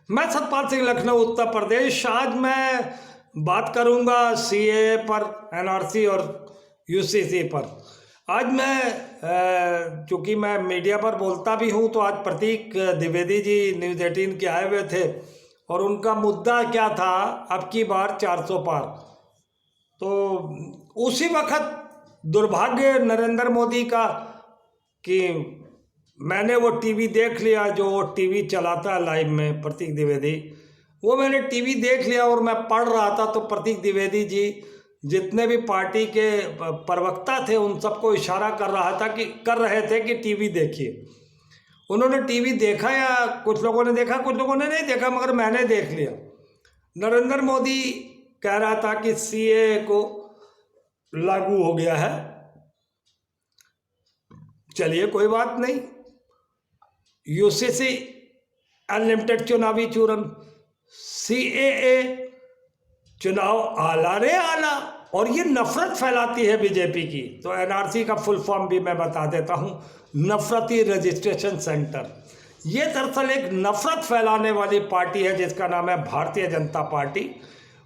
मैं सतपाल सिंह, लखनऊ, उत्तर प्रदेश। आज मैं बात करूंगा सीए पर, एनआरसी और यूसीसी पर। आज मैं चूँकि मैं मीडिया पर बोलता भी हूं, तो आज प्रतीक द्विवेदी जी न्यूज़ 18 के आए हुए थे और उनका मुद्दा क्या था, अब की बार 400 पार। तो उसी वक्त दुर्भाग्य नरेंद्र मोदी का कि मैंने वो टीवी देख लिया, जो टीवी चलाता है लाइव में प्रतीक द्विवेदी, वो मैंने टीवी देख लिया और मैं पढ़ रहा था। तो प्रतीक द्विवेदी जी जितने भी पार्टी के प्रवक्ता थे उन सबको इशारा कर रहे थे कि टीवी देखिए। उन्होंने टीवी देखा, या कुछ लोगों ने देखा, कुछ लोगों ने नहीं देखा, मगर मैंने देख लिया। नरेंद्र मोदी कह रहा था कि सीए को लागू हो गया है। चलिए कोई बात नहीं, यूसीसी अनलिमिटेड चुनावी चूरन, सीएए चुनाव आला रे आला, और ये नफरत फैलाती है बीजेपी की। तो एनआरसी का फुल फॉर्म भी मैं बता देता हूँ, नफरती रजिस्ट्रेशन सेंटर। ये दरअसल एक नफरत फैलाने वाली पार्टी है जिसका नाम है भारतीय जनता पार्टी,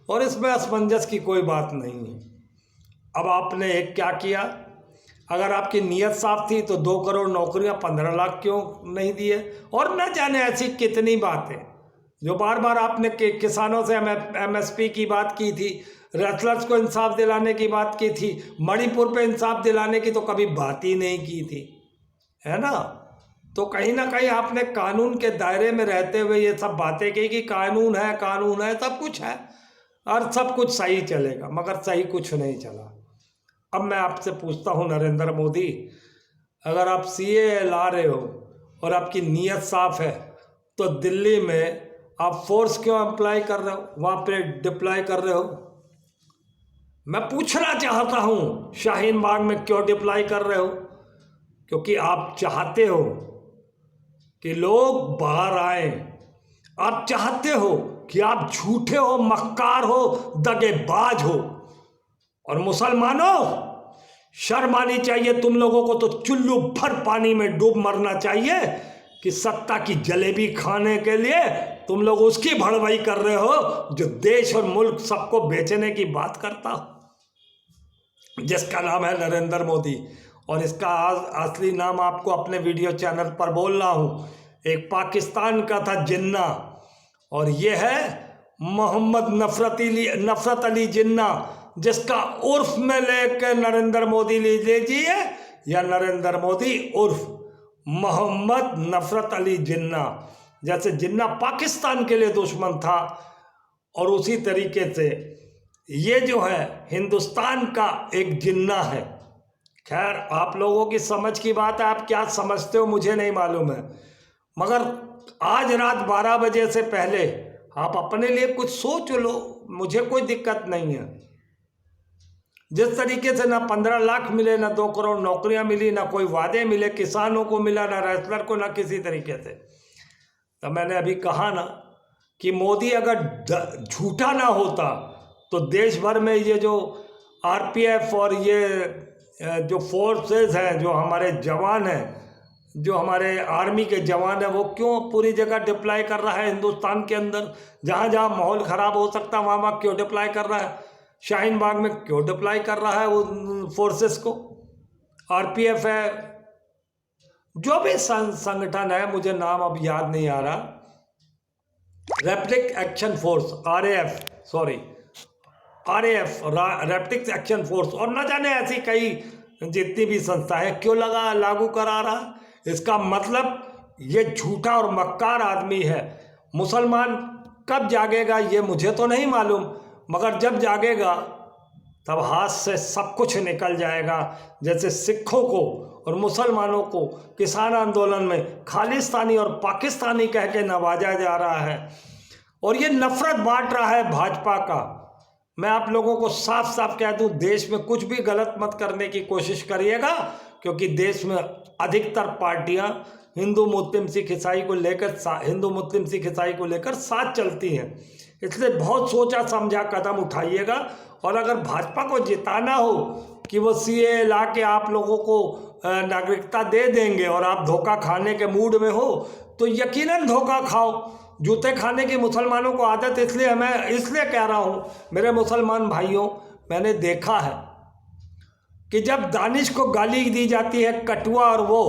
और इसमें असमंजस की कोई बात नहीं है। अब आपने एक क्या किया, अगर आपकी नीयत साफ थी तो 2 करोड़ नौकरियां 15 लाख क्यों नहीं दिए, और न जाने ऐसी कितनी बातें जो बार बार आपने किसानों से एमएसपी की बात की थी, रेसलर्स को इंसाफ दिलाने की बात की थी, मणिपुर पे इंसाफ दिलाने की तो कभी बात ही नहीं की थी, है ना। तो कहीं ना कहीं आपने कानून के दायरे में रहते हुए ये सब बातें की कि कानून है, सब कुछ है और सब कुछ सही चलेगा, मगर सही कुछ नहीं चला। अब मैं आपसे पूछता हूँ नरेंद्र मोदी, अगर आप सीए ला रहे हो और आपकी नीयत साफ है, तो दिल्ली में आप फोर्स क्यों अप्लाई कर रहे हो, वहाँ पे डिप्लॉय कर रहे हो? मैं पूछना चाहता हूँ, शाहीन बाग में क्यों डिप्लॉय कर रहे हो? क्योंकि आप चाहते हो कि लोग बाहर आए, आप चाहते हो कि आप झूठे हो, मक्कार हो, दगेबाज हो। और मुसलमानों, शर्म आनी चाहिए तुम लोगों को, तो चुल्लू भर पानी में डूब मरना चाहिए कि सत्ता की जलेबी खाने के लिए तुम लोग उसकी भड़वाई कर रहे हो जो देश और मुल्क सबको बेचने की बात करता हो, जिसका नाम है नरेंद्र मोदी। और इसका असली नाम आपको अपने वीडियो चैनल पर बोल रहा हूँ। एक पाकिस्तान का था जिन्ना, और ये है मोहम्मद नफरत अली जिन्ना, जिसका उर्फ में लेकर नरेंद्र मोदी लीजिए, या नरेंद्र मोदी उर्फ मोहम्मद नफरत अली जिन्ना। जैसे जिन्ना पाकिस्तान के लिए दुश्मन था, और उसी तरीके से ये जो है हिंदुस्तान का एक जिन्ना है। खैर, आप लोगों की समझ की बात है, आप क्या समझते हो मुझे नहीं मालूम है, मगर आज रात 12 बजे से पहले आप अपने लिए कुछ सोच लो, मुझे कोई दिक्कत नहीं है। जिस तरीके से ना 15 लाख मिले, ना 2 करोड़ नौकरियां मिली, ना कोई वादे मिले, किसानों को मिला, ना रेसलर को, ना किसी तरीके से। तो मैंने अभी कहा ना कि मोदी अगर झूठा ना होता तो देश भर में ये जो आरपीएफ और ये जो फोर्सेस हैं, जो हमारे जवान हैं, जो हमारे आर्मी के जवान हैं, वो क्यों पूरी जगह डिप्लॉय कर रहा है हिंदुस्तान के अंदर? जहाँ जहाँ माहौल ख़राब हो सकता है वहाँ क्यों डिप्लॉय कर रहा है? शाहीन बाग में क्यों डिप्लॉय कर रहा है वो फोर्सेस को? आरपीएफ है, जो भी संगठन है, मुझे नाम अब याद नहीं आ रहा, rapid action force, RAF, rapid action force, और न जाने ऐसी कई जितनी भी संस्थाएं, क्यों लागू करा रहा है? इसका मतलब ये झूठा और मक्कार आदमी है। मुसलमान कब जागेगा ये मुझे तो नहीं मालूम, मगर जब जागेगा तब हाथ से सब कुछ निकल जाएगा। जैसे सिखों को और मुसलमानों को किसान आंदोलन में खालिस्तानी और पाकिस्तानी कह के नवाजा जा रहा है, और ये नफरत बांट रहा है भाजपा का। मैं आप लोगों को साफ साफ कह दूं, देश में कुछ भी गलत मत करने की कोशिश करिएगा, क्योंकि देश में अधिकतर पार्टियां हिंदू मुस्लिम सिख ईसाई को लेकर साथ चलती हैं। इसलिए बहुत सोचा समझा कदम उठाइएगा। और अगर भाजपा को जिताना हो कि वो सीए ला के आप लोगों को नागरिकता दे देंगे और आप धोखा खाने के मूड में हो, तो यकीनन धोखा खाओ। जूते खाने की मुसलमानों को आदत इसलिए मैं इसलिए कह रहा हूँ मेरे मुसलमान भाइयों, मैंने देखा है कि जब दानिश को गाली दी जाती है कटुआ और वो,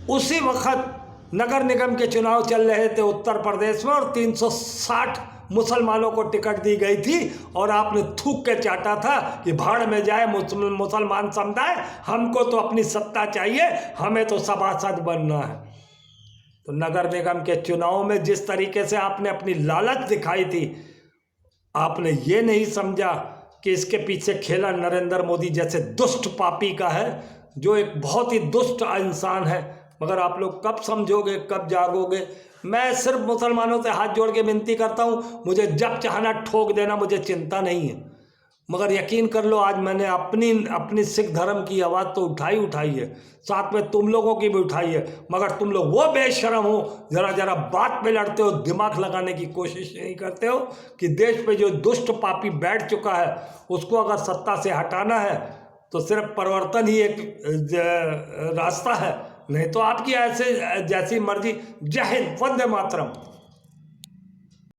उसी वक्त नगर निगम के चुनाव चल रहे थे उत्तर प्रदेश में और 360 मुसलमानों को टिकट दी गई थी और आपने थूक के चाटा था कि भाड़ में जाए मुसलमान समुदाय, हमको तो अपनी सत्ता चाहिए, हमें तो सभासद बनना है। तो नगर निगम के चुनाव में जिस तरीके से आपने अपनी लालच दिखाई थी, आपने ये नहीं समझा कि इसके पीछे खेला नरेंद्र मोदी जैसे दुष्ट पापी का है, जो एक बहुत ही दुष्ट इंसान है। मगर आप लोग कब समझोगे, कब जागोगे? मैं सिर्फ मुसलमानों से हाथ जोड़ के विनती करता हूँ, मुझे जब चाहना ठोक देना, मुझे चिंता नहीं है। मगर यकीन कर लो, आज मैंने अपनी सिख धर्म की आवाज़ तो उठाई है, साथ में तुम लोगों की भी उठाई है। मगर तुम लोग वो बेशरम हो, जरा बात पे लड़ते हो, दिमाग लगाने की कोशिश नहीं करते हो कि देश पे जो दुष्ट पापी बैठ चुका है उसको अगर सत्ता से हटाना है तो सिर्फ परिवर्तन ही एक रास्ता है, नहीं तो आपकी ऐसे जैसी मर्जी। जय हिंद, वंदे मातरम।